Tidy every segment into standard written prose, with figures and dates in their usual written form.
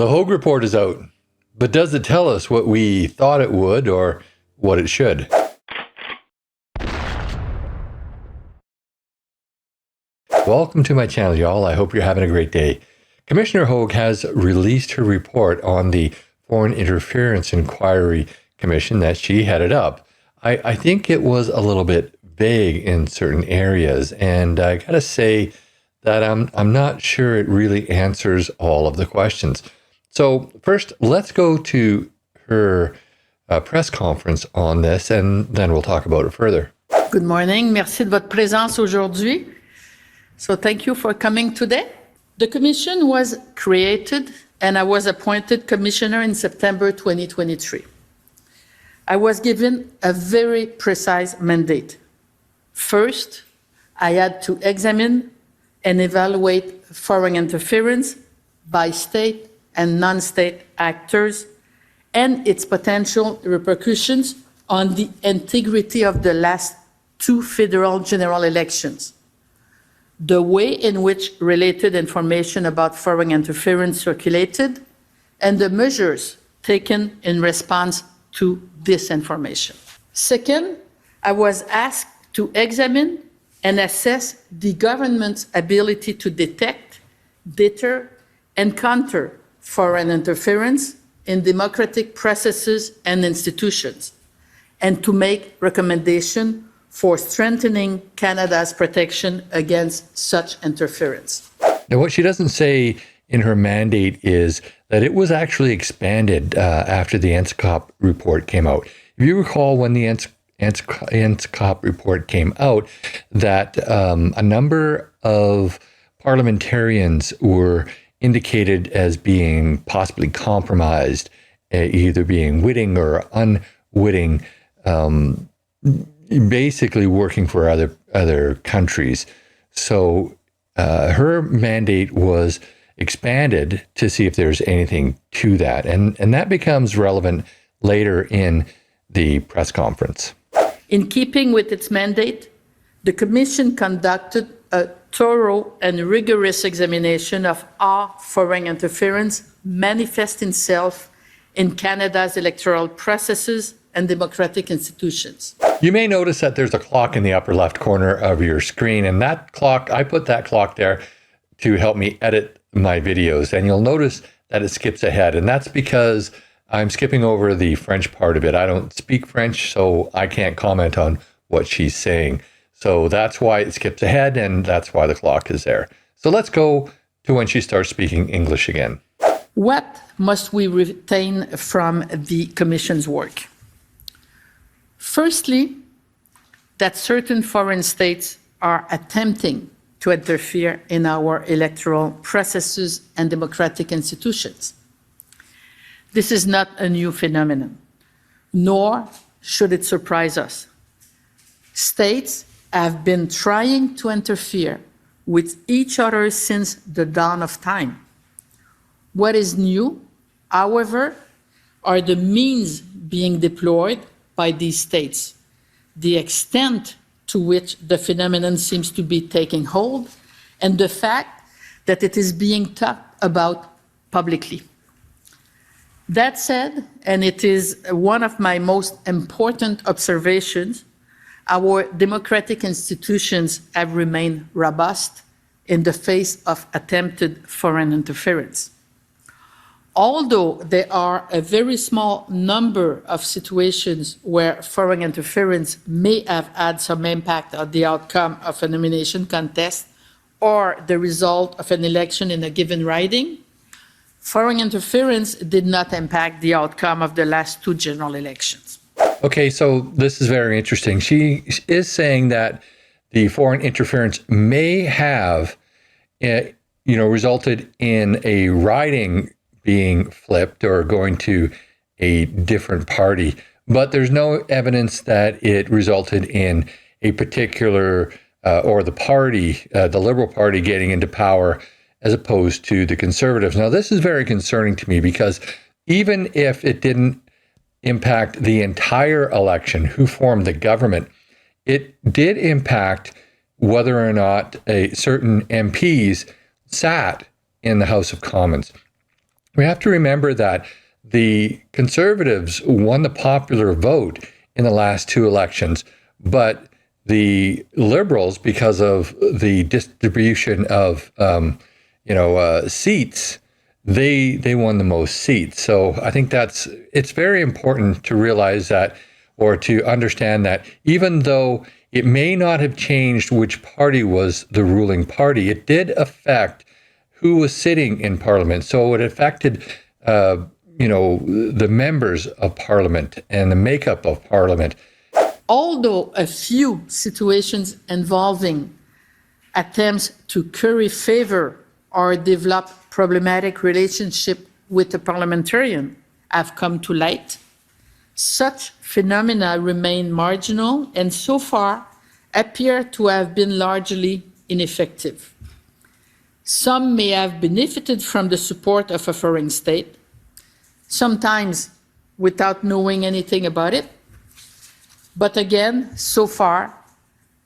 The Hogue report is out, but does it tell us what we thought it would or what it should? Welcome to my channel, y'all. I hope you're having a great day. Commissioner Hogue has released her report on the Foreign Interference Inquiry Commission that she headed up. I think it was a little bit vague in certain areas, and I gotta say that I'm not sure it really answers all of the questions. So first, let's go to her press conference on this, and then we'll talk about it further. Good morning. Merci de votre présence aujourd'hui. So thank you for coming today. The commission was created and I was appointed commissioner in September 2023. I was given a very precise mandate. First, I had to examine and evaluate foreign interference by state and non-state actors and its potential repercussions on the integrity of the last two federal general elections, the way in which related information about foreign interference circulated, and the measures taken in response to disinformation. Second, I was asked to examine and assess the government's ability to detect, deter, and counter foreign interference in democratic processes and institutions, and to make recommendations for strengthening Canada's protection against such interference. Now, what she doesn't say in her mandate is that it was actually expanded after the NSICOP report came out. If you recall, when the NSICOP report came out, that a number of parliamentarians were indicated as being possibly compromised, either being witting or unwitting, basically working for other countries. So her mandate was expanded to see if there's anything to that. And that becomes relevant later in the press conference. In keeping with its mandate, the Commission conducted a thorough and rigorous examination of how foreign interference manifests itself in Canada's electoral processes and democratic institutions. You may notice that there's a clock in the upper left corner of your screen, and that clock, I put that clock there to help me edit my videos, and you'll notice that it skips ahead, and that's because I'm skipping over the French part of it. I don't speak French, so I can't comment on what she's saying. So that's why it skips ahead, and that's why the clock is there. So let's go to when she starts speaking English again. What must we retain from the Commission's work? Firstly, that certain foreign states are attempting to interfere in our electoral processes and democratic institutions. This is not a new phenomenon, nor should it surprise us. States have been trying to interfere with each other since the dawn of time. What is new, however, are the means being deployed by these states, the extent to which the phenomenon seems to be taking hold, and the fact that it is being talked about publicly. That said, and it is one of my most important observations, our democratic institutions have remained robust in the face of attempted foreign interference. Although there are a very small number of situations where foreign interference may have had some impact on the outcome of a nomination contest or the result of an election in a given riding, foreign interference did not impact the outcome of the last two general elections. Okay, so this is very interesting. She is saying that the foreign interference may have, resulted in a riding being flipped or going to a different party, but there's no evidence that it resulted in a particular or the party, the Liberal Party, getting into power as opposed to the Conservatives. Now, this is very concerning to me because even if it didn't impact the entire election, who formed the government, it did impact whether or not certain MPs sat in the House of Commons. We have to remember that the Conservatives won the popular vote in the last two elections, but the Liberals, because of the distribution of seats, they won the most seats. So I think it's very important to realize that, or to understand that, even though it may not have changed which party was the ruling party, it did affect who was sitting in Parliament. So it affected, the members of Parliament and the makeup of Parliament. Although a few situations involving attempts to curry favor or develop problematic relationship with a parliamentarian have come to light, such phenomena remain marginal and so far appear to have been largely ineffective. Some may have benefited from the support of a foreign state, sometimes without knowing anything about it. But again, so far,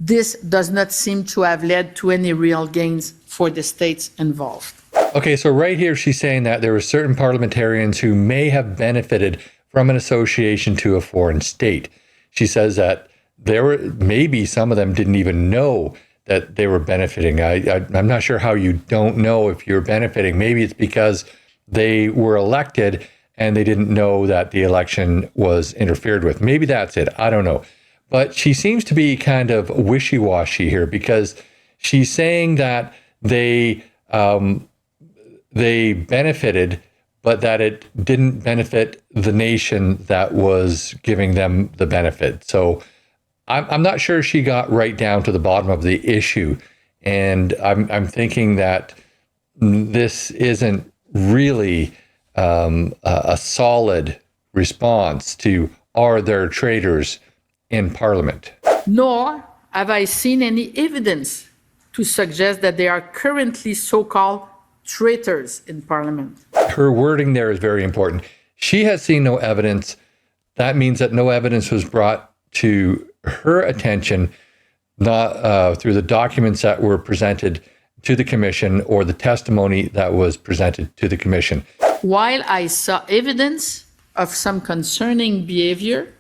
this does not seem to have led to any real gains for the states involved. Okay, so right here she's saying that there were certain parliamentarians who may have benefited from an association to a foreign state. She says that maybe some of them didn't even know that they were benefiting. I'm not sure how you don't know if you're benefiting. Maybe it's because they were elected and they didn't know that the election was interfered with. Maybe that's it. I don't know. But she seems to be kind of wishy-washy here, because she's saying that they benefited, but that it didn't benefit the nation that was giving them the benefit. So I'm not sure she got right down to the bottom of the issue. And I'm thinking that this isn't really a solid response to, are there traitors in Parliament? Nor have I seen any evidence to suggest that there are currently so-called traitors in Parliament. Her wording there is very important. She has seen no evidence. That means that no evidence was brought to her attention, not through the documents that were presented to the commission or the testimony that was presented to the commission. While I saw evidence of some concerning behavior,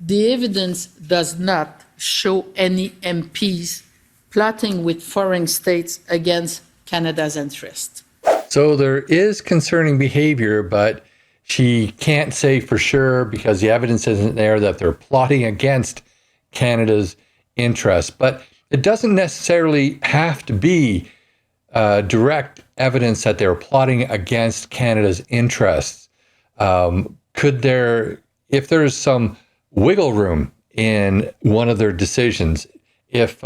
the evidence does not show any MPs plotting with foreign states against Canada's interest. So there is concerning behavior, but she can't say for sure, because the evidence isn't there, that they're plotting against Canada's interests. But it doesn't necessarily have to be direct evidence that they're plotting against Canada's interests. If there's some wiggle room in one of their decisions, if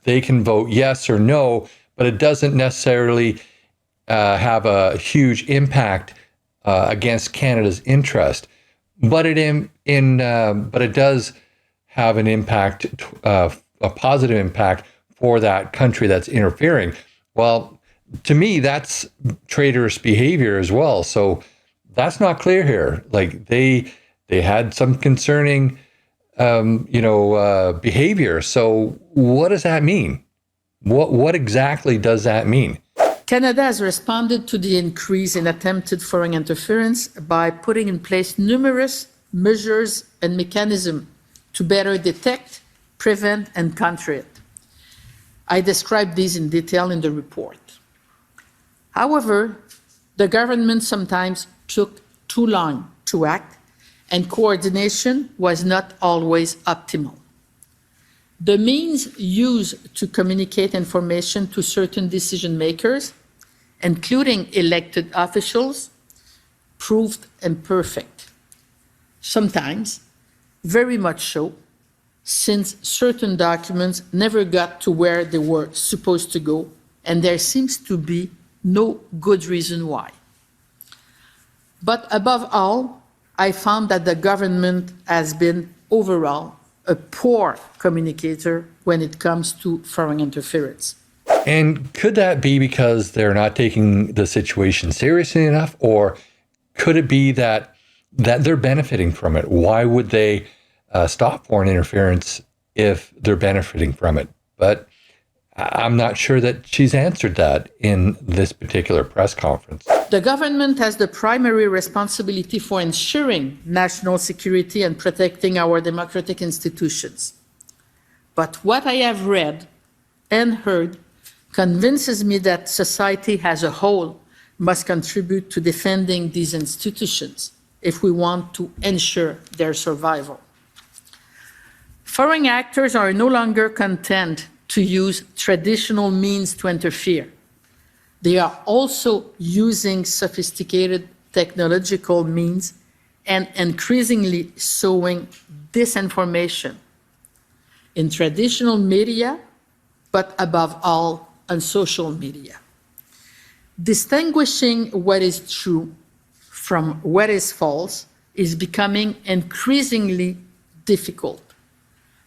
they can vote yes or no, but it doesn't necessarily have a huge impact against Canada's interest, but it does have an impact, a positive impact for that country that's interfering. Well, to me, that's traitorous behavior as well. So that's not clear here. Like they had some concerning, behavior. So what does that mean? What exactly does that mean? Canada has responded to the increase in attempted foreign interference by putting in place numerous measures and mechanisms to better detect, prevent, and counter it. I describe these in detail in the report. However, the government sometimes took too long to act, and coordination was not always optimal. The means used to communicate information to certain decision makers, including elected officials, proved imperfect. Sometimes, very much so, since certain documents never got to where they were supposed to go, and there seems to be no good reason why. But above all, I found that the government has been overall a poor communicator when it comes to foreign interference. And could that be because they're not taking the situation seriously enough? Or could it be that they're benefiting from it? Why would they stop foreign interference if they're benefiting from it? But I'm not sure that she's answered that in this particular press conference. The government has the primary responsibility for ensuring national security and protecting our democratic institutions. But what I have read and heard convinces me that society as a whole must contribute to defending these institutions if we want to ensure their survival. Foreign actors are no longer content to use traditional means to interfere. They are also using sophisticated technological means and increasingly sowing disinformation in traditional media, but above all, on social media. Distinguishing what is true from what is false is becoming increasingly difficult,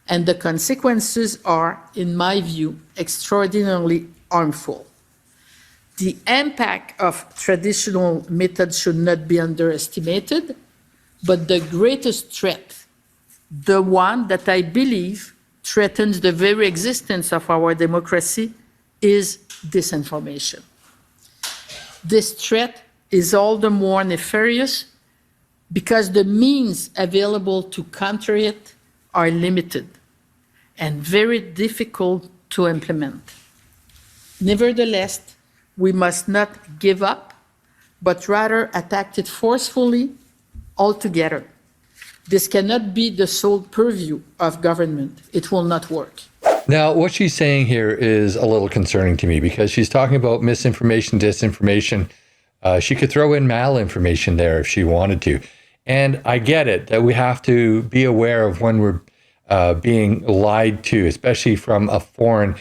and the consequences are, in my view, extraordinarily harmful. The impact of traditional methods should not be underestimated, but the greatest threat, the one that I believe threatens the very existence of our democracy, is disinformation. This threat is all the more nefarious because the means available to counter it are limited and very difficult to implement. Nevertheless, we must not give up, but rather attack it forcefully altogether. This cannot be the sole purview of government. It will not work. Now, what she's saying here is a little concerning to me because she's talking about misinformation, disinformation. She could throw in malinformation there if she wanted to. And I get it that we have to be aware of when we're being lied to, especially from a foreign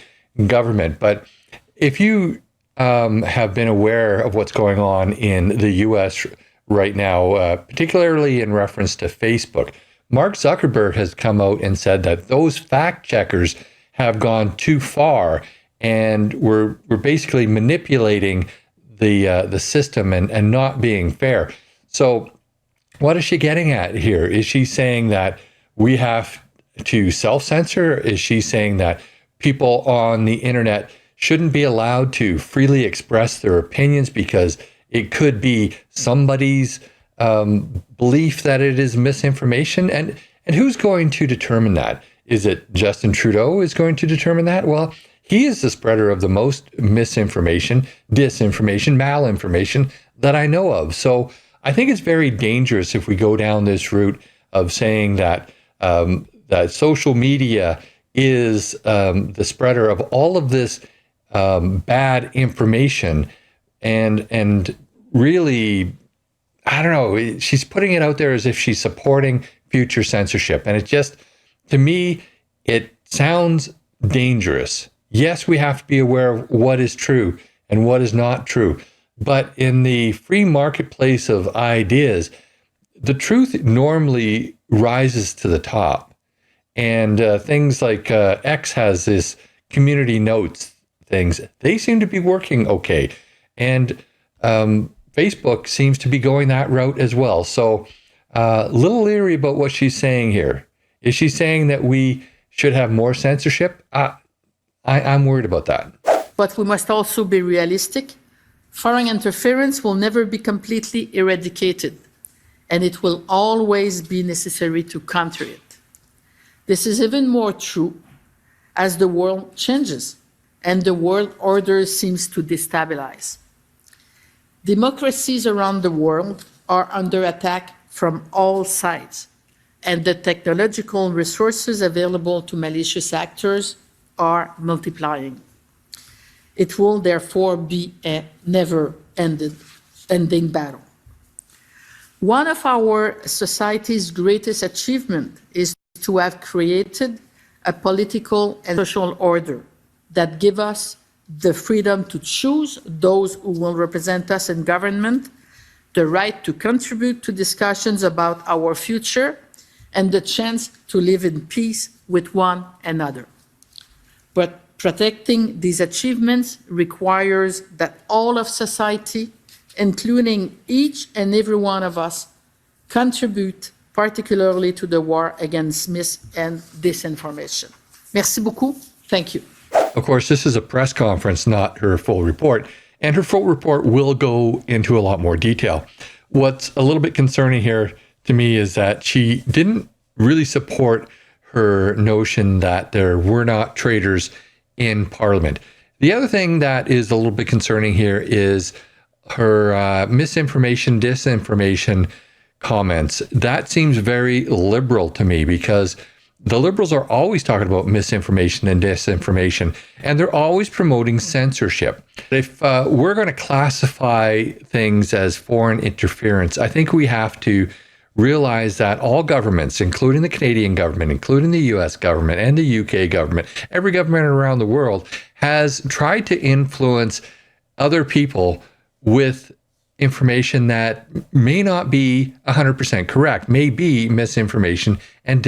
government. But if you have been aware of what's going on in the US right now, particularly in reference to Facebook, Mark Zuckerberg has come out and said that those fact checkers have gone too far and we're basically manipulating the system and not being fair. So what is she getting at here? Is she saying that we have to self-censor? Is she saying that people on the internet shouldn't be allowed to freely express their opinions because it could be somebody's belief that it is misinformation? And who's going to determine that? Is it Justin Trudeau is going to determine that? Well, he is the spreader of the most misinformation, disinformation, malinformation that I know of. So I think it's very dangerous if we go down this route of saying that that social media is the spreader of all of this bad information, and really, I don't know, she's putting it out there as if she's supporting future censorship. And it just, to me, it sounds dangerous. Yes, we have to be aware of what is true and what is not true. But in the free marketplace of ideas, the truth normally rises to the top. And things like X has this community notes things. They seem to be working okay. And Facebook seems to be going that route as well. So a little leery about what she's saying here. Is she saying that we should have more censorship? I'm worried about that. But we must also be realistic. Foreign interference will never be completely eradicated, and it will always be necessary to counter it. This is even more true as the world changes and the world order seems to destabilize. Democracies around the world are under attack from all sides, and the technological resources available to malicious actors are multiplying. It will therefore be a never-ending battle. One of our society's greatest achievements is to have created a political and social order that give us the freedom to choose those who will represent us in government, the right to contribute to discussions about our future, and the chance to live in peace with one another. But protecting these achievements requires that all of society, including each and every one of us, contribute particularly to the war against mis and disinformation. Merci beaucoup. Thank you. Of course, this is a press conference, not her full report, and her full report will go into a lot more detail. What's a little bit concerning here to me is that she didn't really support her notion that there were not traitors in Parliament. The other thing that is a little bit concerning here is her misinformation, disinformation comments. That seems very liberal to me, because the liberals are always talking about misinformation and disinformation, and they're always promoting censorship. If we're going to classify things as foreign interference, I think we have to realize that all governments, including the Canadian government, including the US government and the UK government, every government around the world has tried to influence other people with information that may not be 100% correct, may be misinformation and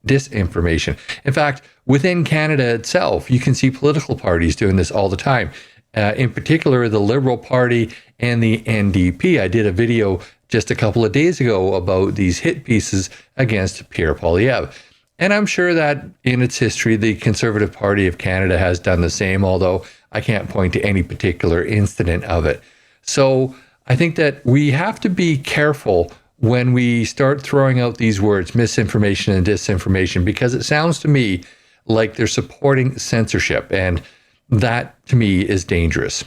disinformation. In fact, within Canada itself, you can see political parties doing this all the time. In particular, the Liberal Party and the NDP. I did a video just a couple of days ago about these hit pieces against Pierre Poilievre. And I'm sure that in its history, the Conservative Party of Canada has done the same, although I can't point to any particular incident of it. So I think that we have to be careful when we start throwing out these words, misinformation and disinformation, because it sounds to me like they're supporting censorship, and that to me is dangerous.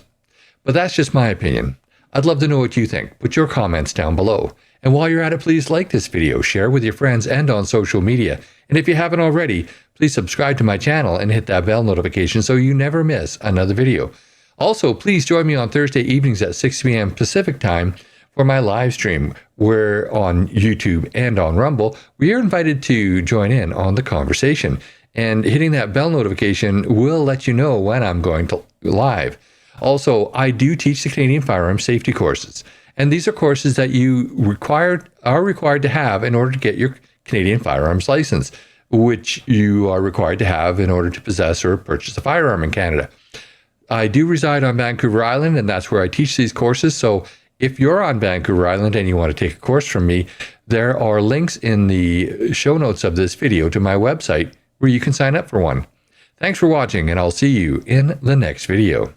But that's just my opinion. I'd love to know what you think. Put your comments down below. And while you're at it, please like this video, share with your friends and on social media. And if you haven't already, please subscribe to my channel and hit that bell notification so you never miss another video. Also, please join me on Thursday evenings at 6 p.m. Pacific time for my live stream. We're on YouTube and on Rumble. We are invited to join in on the conversation. And hitting that bell notification will let you know when I'm going to live. Also, I do teach the Canadian Firearms Safety courses. And these are courses that you are required to have in order to get your Canadian firearms license, which you are required to have in order to possess or purchase a firearm in Canada. I do reside on Vancouver Island, and that's where I teach these courses. So if you're on Vancouver Island and you want to take a course from me, there are links in the show notes of this video to my website where you can sign up for one. Thanks for watching, and I'll see you in the next video.